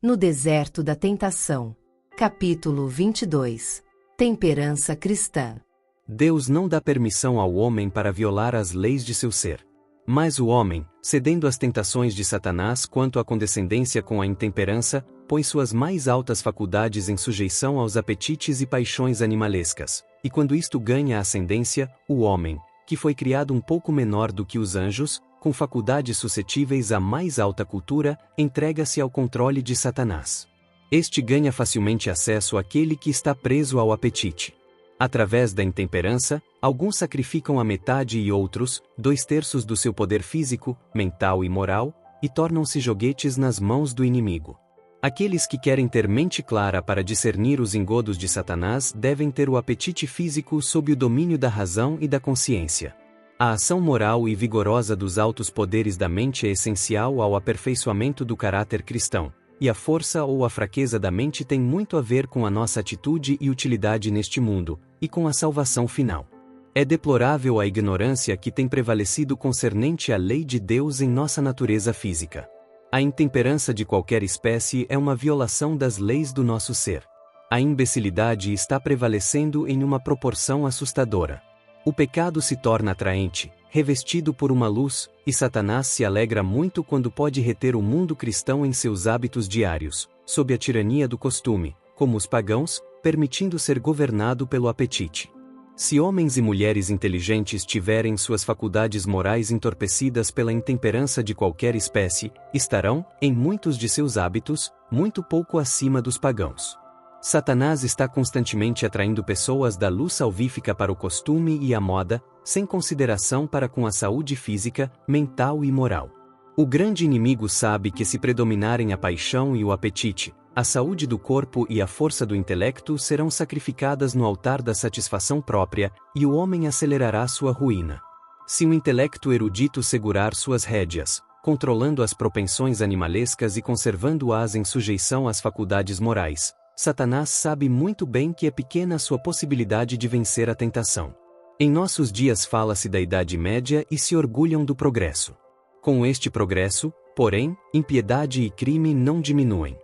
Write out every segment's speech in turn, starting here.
No deserto da tentação. Capítulo 22. Temperança cristã. Deus não dá permissão ao homem para violar as leis de seu ser. Mas o homem, cedendo às tentações de Satanás quanto à condescendência com a intemperança, põe suas mais altas faculdades em sujeição aos apetites e paixões animalescas. E quando isto ganha ascendência, o homem, que foi criado um pouco menor do que os anjos, com faculdades suscetíveis à mais alta cultura, entrega-se ao controle de Satanás. Este ganha facilmente acesso àquele que está preso ao apetite. Através da intemperança, alguns sacrificam a metade e outros, 2/3 do seu poder físico, mental e moral, e tornam-se joguetes nas mãos do inimigo. Aqueles que querem ter mente clara para discernir os engodos de Satanás devem ter o apetite físico sob o domínio da razão e da consciência. A ação moral e vigorosa dos altos poderes da mente é essencial ao aperfeiçoamento do caráter cristão, e a força ou a fraqueza da mente tem muito a ver com a nossa atitude e utilidade neste mundo, e com a salvação final. É deplorável a ignorância que tem prevalecido concernente à lei de Deus em nossa natureza física. A intemperança de qualquer espécie é uma violação das leis do nosso ser. A imbecilidade está prevalecendo em uma proporção assustadora. O pecado se torna atraente, revestido por uma luz, e Satanás se alegra muito quando pode reter o mundo cristão em seus hábitos diários, sob a tirania do costume, como os pagãos, permitindo ser governado pelo apetite. Se homens e mulheres inteligentes tiverem suas faculdades morais entorpecidas pela intemperança de qualquer espécie, estarão, em muitos de seus hábitos, muito pouco acima dos pagãos. Satanás está constantemente atraindo pessoas da luz salvífica para o costume e a moda, sem consideração para com a saúde física, mental e moral. O grande inimigo sabe que se predominarem a paixão e o apetite, a saúde do corpo e a força do intelecto serão sacrificadas no altar da satisfação própria, e o homem acelerará sua ruína. Se o intelecto erudito segurar suas rédeas, controlando as propensões animalescas e conservando-as em sujeição às faculdades morais, Satanás sabe muito bem que é pequena a sua possibilidade de vencer a tentação. Em nossos dias fala-se da Idade Média e se orgulham do progresso. Com este progresso, porém, impiedade e crime não diminuem.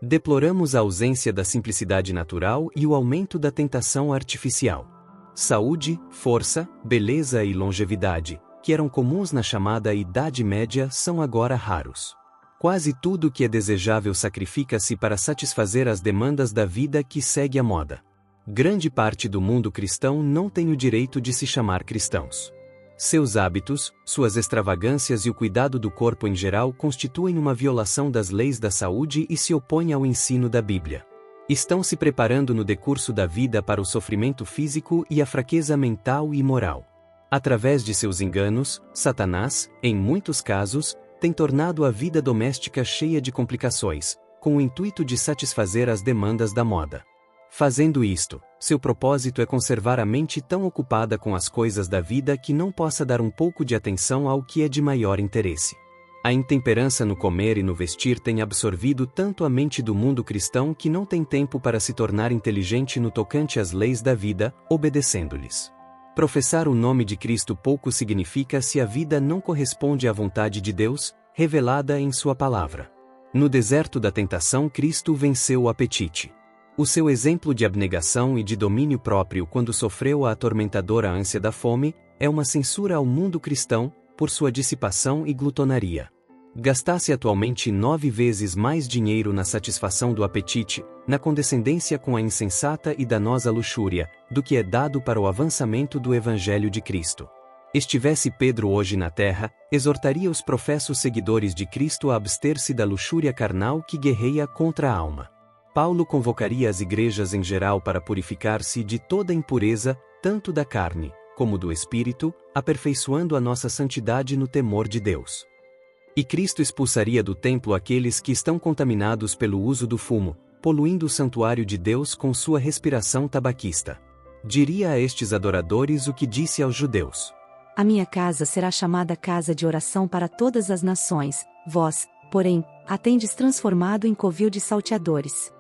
Deploramos a ausência da simplicidade natural e o aumento da tentação artificial. Saúde, força, beleza e longevidade, que eram comuns na chamada Idade Média, são agora raros. Quase tudo que é desejável sacrifica-se para satisfazer as demandas da vida que segue a moda. Grande parte do mundo cristão não tem o direito de se chamar cristãos. Seus hábitos, suas extravagâncias e o cuidado do corpo em geral constituem uma violação das leis da saúde e se opõem ao ensino da Bíblia. Estão se preparando no decurso da vida para o sofrimento físico e a fraqueza mental e moral. Através de seus enganos, Satanás, em muitos casos, tem tornado a vida doméstica cheia de complicações, com o intuito de satisfazer as demandas da moda. Fazendo isto, seu propósito é conservar a mente tão ocupada com as coisas da vida que não possa dar um pouco de atenção ao que é de maior interesse. A intemperança no comer e no vestir tem absorvido tanto a mente do mundo cristão que não tem tempo para se tornar inteligente no tocante às leis da vida, obedecendo-lhes. Professar o nome de Cristo pouco significa se a vida não corresponde à vontade de Deus, revelada em sua palavra. No deserto da tentação, Cristo venceu o apetite. O seu exemplo de abnegação e de domínio próprio quando sofreu a atormentadora ânsia da fome, é uma censura ao mundo cristão, por sua dissipação e glutonaria. Gastasse atualmente 9 vezes mais dinheiro na satisfação do apetite, na condescendência com a insensata e danosa luxúria, do que é dado para o avançamento do Evangelho de Cristo. Estivesse Pedro hoje na terra, exortaria os professos seguidores de Cristo a abster-se da luxúria carnal que guerreia contra a alma. Paulo convocaria as igrejas em geral para purificar-se de toda impureza, tanto da carne, como do espírito, aperfeiçoando a nossa santidade no temor de Deus. E Cristo expulsaria do templo aqueles que estão contaminados pelo uso do fumo, poluindo o santuário de Deus com sua respiração tabaquista. Diria a estes adoradores o que disse aos judeus: A minha casa será chamada casa de oração para todas as nações, vós, porém, a tendes transformado em covil de salteadores.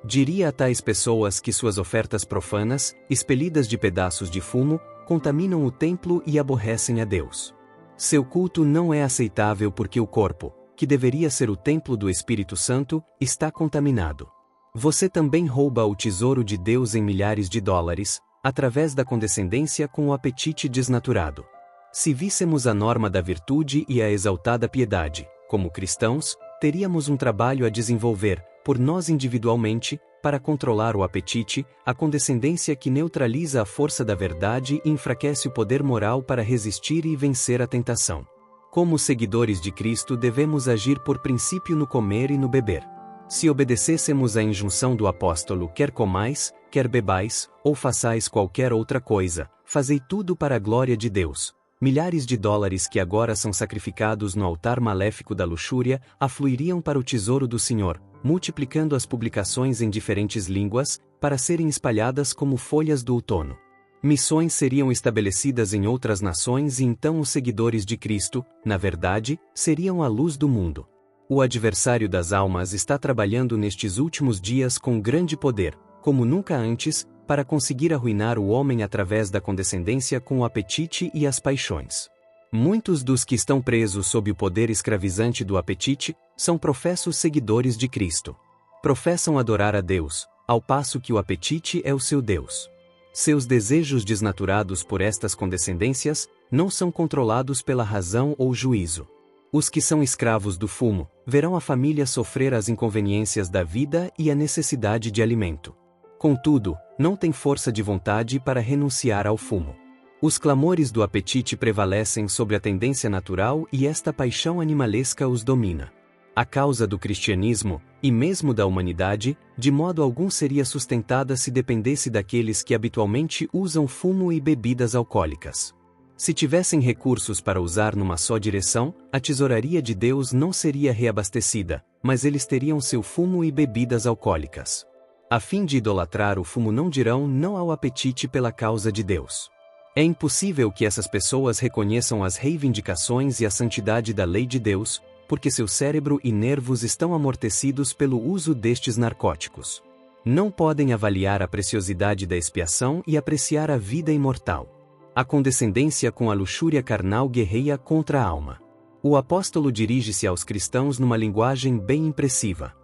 Diria a tais pessoas que suas ofertas profanas, expelidas de pedaços de fumo, contaminam o templo e aborrecem a Deus. Seu culto não é aceitável porque o corpo, que deveria ser o templo do Espírito Santo, está contaminado. Você também rouba o tesouro de Deus em milhares de dólares, através da condescendência com o apetite desnaturado. Se víssemos a norma da virtude e a exaltada piedade, como cristãos, teríamos um trabalho a desenvolver, por nós individualmente, para controlar o apetite, a condescendência que neutraliza a força da verdade e enfraquece o poder moral para resistir e vencer a tentação. Como seguidores de Cristo, devemos agir por princípio no comer e no beber. Se obedecêssemos à injunção do apóstolo, quer comais, quer bebais, ou façais qualquer outra coisa, fazei tudo para a glória de Deus. Milhares de dólares que agora são sacrificados no altar maléfico da luxúria, afluiriam para o tesouro do Senhor, multiplicando as publicações em diferentes línguas, para serem espalhadas como folhas do outono. Missões seriam estabelecidas em outras nações e então os seguidores de Cristo, na verdade, seriam a luz do mundo. O adversário das almas está trabalhando nestes últimos dias com grande poder, como nunca antes, para conseguir arruinar o homem através da condescendência com o apetite e as paixões. Muitos dos que estão presos sob o poder escravizante do apetite são professos seguidores de Cristo. Professam adorar a Deus, ao passo que o apetite é o seu Deus. Seus desejos desnaturados por estas condescendências não são controlados pela razão ou juízo. Os que são escravos do fumo verão a família sofrer as inconveniências da vida e a necessidade de alimento. Contudo, não têm força de vontade para renunciar ao fumo. Os clamores do apetite prevalecem sobre a tendência natural e esta paixão animalesca os domina. A causa do cristianismo, e mesmo da humanidade, de modo algum seria sustentada se dependesse daqueles que habitualmente usam fumo e bebidas alcoólicas. Se tivessem recursos para usar numa só direção, a tesouraria de Deus não seria reabastecida, mas eles teriam seu fumo e bebidas alcoólicas. A fim de idolatrar o fumo não dirão não ao apetite pela causa de Deus. É impossível que essas pessoas reconheçam as reivindicações e a santidade da lei de Deus, porque seu cérebro e nervos estão amortecidos pelo uso destes narcóticos. Não podem avaliar a preciosidade da expiação e apreciar a vida imortal. A condescendência com a luxúria carnal guerreia contra a alma. O apóstolo dirige-se aos cristãos numa linguagem bem impressiva.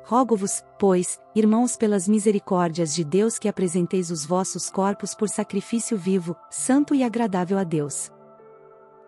Rogo-vos, pois, irmãos, pelas misericórdias de Deus, que apresenteis os vossos corpos por sacrifício vivo, santo e agradável a Deus.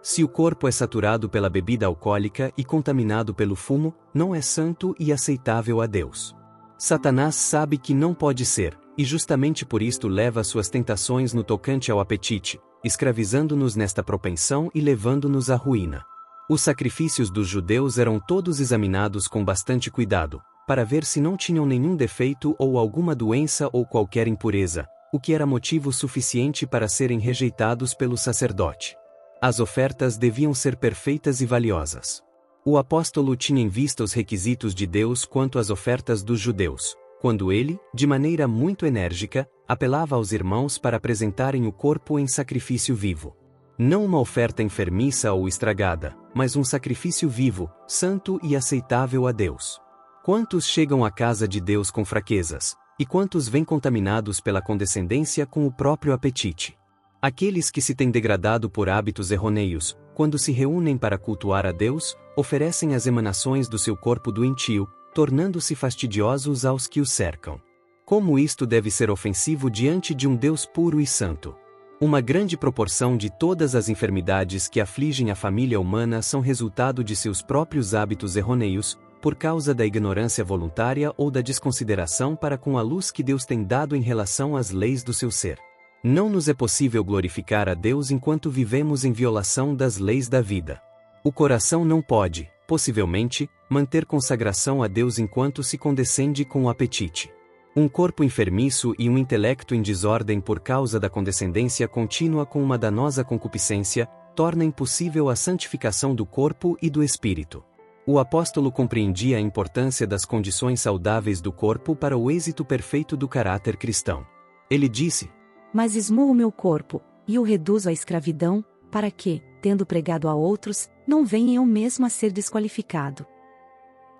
Se o corpo é saturado pela bebida alcoólica e contaminado pelo fumo, não é santo e aceitável a Deus. Satanás sabe que não pode ser, e justamente por isto leva suas tentações no tocante ao apetite, escravizando-nos nesta propensão e levando-nos à ruína. Os sacrifícios dos judeus eram todos examinados com bastante cuidado, para ver se não tinham nenhum defeito ou alguma doença ou qualquer impureza, o que era motivo suficiente para serem rejeitados pelo sacerdote. As ofertas deviam ser perfeitas e valiosas. O apóstolo tinha em vista os requisitos de Deus quanto às ofertas dos judeus, quando ele, de maneira muito enérgica, apelava aos irmãos para apresentarem o corpo em sacrifício vivo. Não uma oferta enfermiça ou estragada, mas um sacrifício vivo, santo e aceitável a Deus. Quantos chegam à casa de Deus com fraquezas, e quantos vêm contaminados pela condescendência com o próprio apetite? Aqueles que se têm degradado por hábitos errôneos, quando se reúnem para cultuar a Deus, oferecem as emanações do seu corpo doentio, tornando-se fastidiosos aos que o cercam. Como isto deve ser ofensivo diante de um Deus puro e santo? Uma grande proporção de todas as enfermidades que afligem a família humana são resultado de seus próprios hábitos errôneos, por causa da ignorância voluntária ou da desconsideração para com a luz que Deus tem dado em relação às leis do seu ser. Não nos é possível glorificar a Deus enquanto vivemos em violação das leis da vida. O coração não pode, possivelmente, manter consagração a Deus enquanto se condescende com o apetite. Um corpo enfermiço e um intelecto em desordem por causa da condescendência contínua com uma danosa concupiscência, torna impossível a santificação do corpo e do espírito. O apóstolo compreendia a importância das condições saudáveis do corpo para o êxito perfeito do caráter cristão. Ele disse: Mas esmoo o meu corpo, e o reduzo à escravidão, para que, tendo pregado a outros, não venha eu mesmo a ser desqualificado.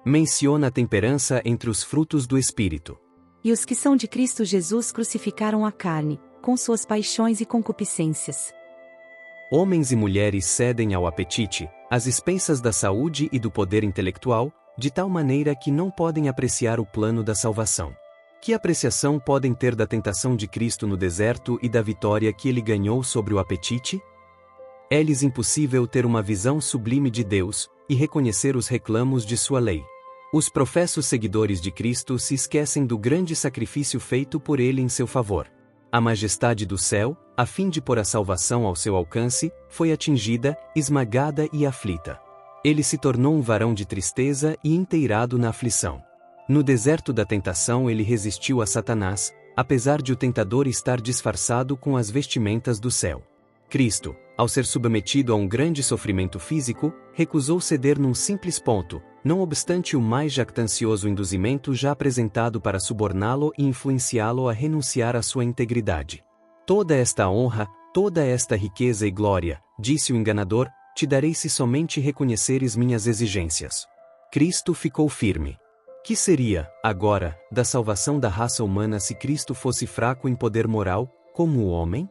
Menciona a temperança entre os frutos do Espírito. E os que são de Cristo Jesus crucificaram a carne, com suas paixões e concupiscências. Homens e mulheres cedem ao apetite, às expensas da saúde e do poder intelectual, de tal maneira que não podem apreciar o plano da salvação. Que apreciação podem ter da tentação de Cristo no deserto e da vitória que ele ganhou sobre o apetite? É-lhes impossível ter uma visão sublime de Deus e reconhecer os reclamos de sua lei. Os professos seguidores de Cristo se esquecem do grande sacrifício feito por ele em seu favor. A majestade do céu, a fim de pôr a salvação ao seu alcance, foi atingida, esmagada e aflita. Ele se tornou um varão de tristeza e inteirado na aflição. No deserto da tentação ele resistiu a Satanás, apesar de o tentador estar disfarçado com as vestimentas do céu. Cristo, ao ser submetido a um grande sofrimento físico, recusou ceder num simples ponto, não obstante o mais jactancioso induzimento já apresentado para suborná-lo e influenciá-lo a renunciar à sua integridade. Toda esta honra, toda esta riqueza e glória, disse o enganador, te darei se somente reconheceres minhas exigências. Cristo ficou firme. Que seria, agora, da salvação da raça humana se Cristo fosse fraco em poder moral, como o homem?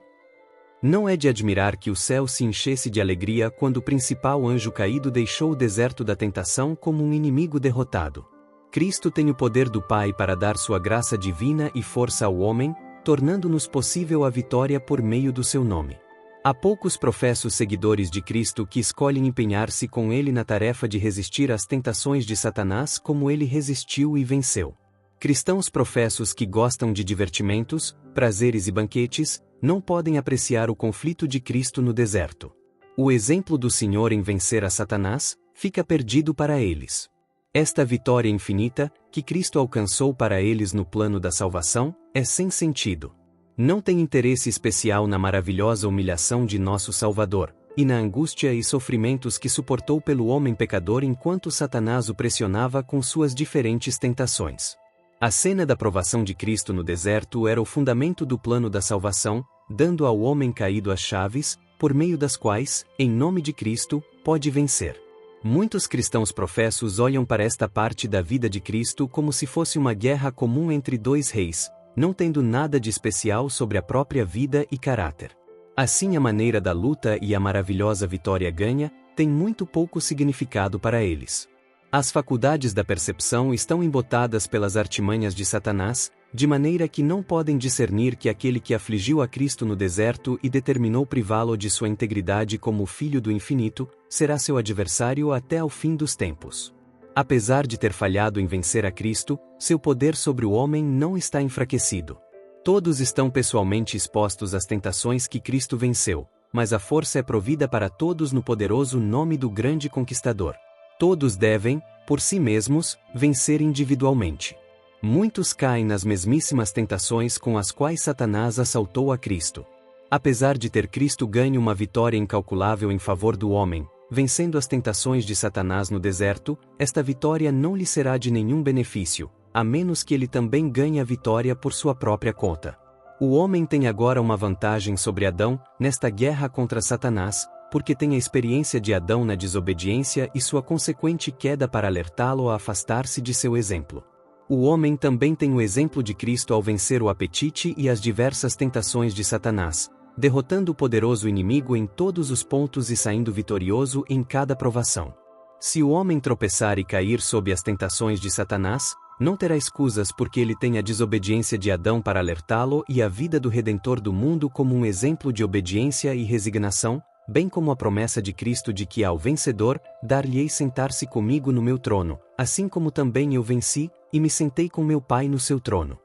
Não é de admirar que o céu se enchesse de alegria quando o principal anjo caído deixou o deserto da tentação como um inimigo derrotado. Cristo tem o poder do Pai para dar sua graça divina e força ao homem, tornando-nos possível a vitória por meio do seu nome. Há poucos professos seguidores de Cristo que escolhem empenhar-se com ele na tarefa de resistir às tentações de Satanás como ele resistiu e venceu. Cristãos professos que gostam de divertimentos, prazeres e banquetes, não podem apreciar o conflito de Cristo no deserto. O exemplo do Senhor em vencer a Satanás fica perdido para eles. Esta vitória infinita, que Cristo alcançou para eles no plano da salvação, é sem sentido. Não tem interesse especial na maravilhosa humilhação de nosso Salvador, e na angústia e sofrimentos que suportou pelo homem pecador enquanto Satanás o pressionava com suas diferentes tentações. A cena da provação de Cristo no deserto era o fundamento do plano da salvação, dando ao homem caído as chaves, por meio das quais, em nome de Cristo, pode vencer. Muitos cristãos professos olham para esta parte da vida de Cristo como se fosse uma guerra comum entre dois reis, não tendo nada de especial sobre a própria vida e caráter. Assim a maneira da luta e a maravilhosa vitória ganha, tem muito pouco significado para eles. As faculdades da percepção estão embotadas pelas artimanhas de Satanás, de maneira que não podem discernir que aquele que afligiu a Cristo no deserto e determinou privá-lo de sua integridade como Filho do Infinito, será seu adversário até ao fim dos tempos. Apesar de ter falhado em vencer a Cristo, seu poder sobre o homem não está enfraquecido. Todos estão pessoalmente expostos às tentações que Cristo venceu, mas a força é provida para todos no poderoso nome do grande conquistador. Todos devem, por si mesmos, vencer individualmente. Muitos caem nas mesmíssimas tentações com as quais Satanás assaltou a Cristo. Apesar de ter Cristo ganho uma vitória incalculável em favor do homem, vencendo as tentações de Satanás no deserto, esta vitória não lhe será de nenhum benefício, a menos que ele também ganhe a vitória por sua própria conta. O homem tem agora uma vantagem sobre Adão, nesta guerra contra Satanás, porque tem a experiência de Adão na desobediência e sua consequente queda para alertá-lo a afastar-se de seu exemplo. O homem também tem o exemplo de Cristo ao vencer o apetite e as diversas tentações de Satanás, derrotando o poderoso inimigo em todos os pontos e saindo vitorioso em cada provação. Se o homem tropeçar e cair sob as tentações de Satanás, não terá escusas porque ele tem a desobediência de Adão para alertá-lo e a vida do Redentor do mundo como um exemplo de obediência e resignação, bem como a promessa de Cristo de que ao vencedor, dar-lhe-ei sentar-se comigo no meu trono, assim como também eu venci, e me sentei com meu Pai no seu trono.